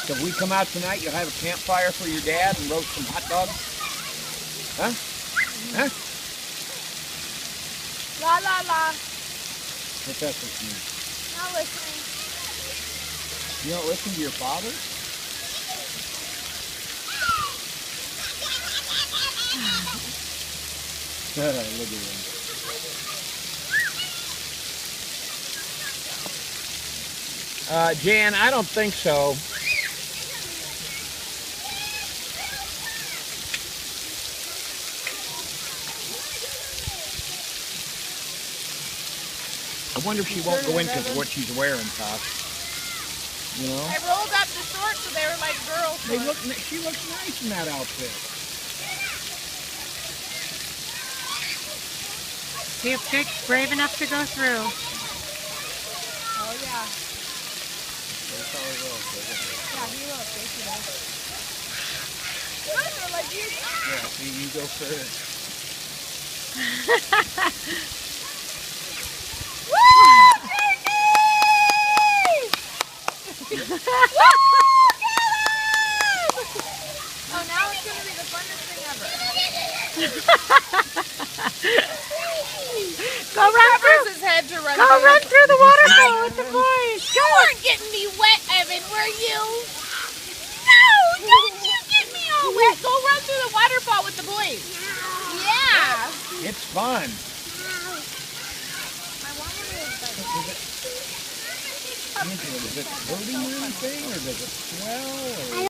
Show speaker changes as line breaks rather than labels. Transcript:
So if we come out tonight, you'll have a campfire for your dad and roast some hot dogs? Huh? Huh?
La la la.
What's that supposed to mean?
Not listening.
You don't listen to your father? Look at him. Jan, I don't think so. I wonder if she won't go in because of what she's wearing, Tosh. You know?
I rolled up the shorts so they were like girl shorts.
She looks nice in that outfit.
See if Dick's brave enough to go through.
Oh yeah. Yeah, he will. Yes, he does. Good, they're like you.
Yeah, see, you go first.
Oh, now it's going to be the funnest thing ever.
Go run through.
His head to run
Go run through the waterfall with the boys.
You weren't getting me wet, Evan, were you? No, don't you get me all wet. Go run through the waterfall with the boys. Yeah.
It's fun. Is it hurting or anything, or does it swell? Or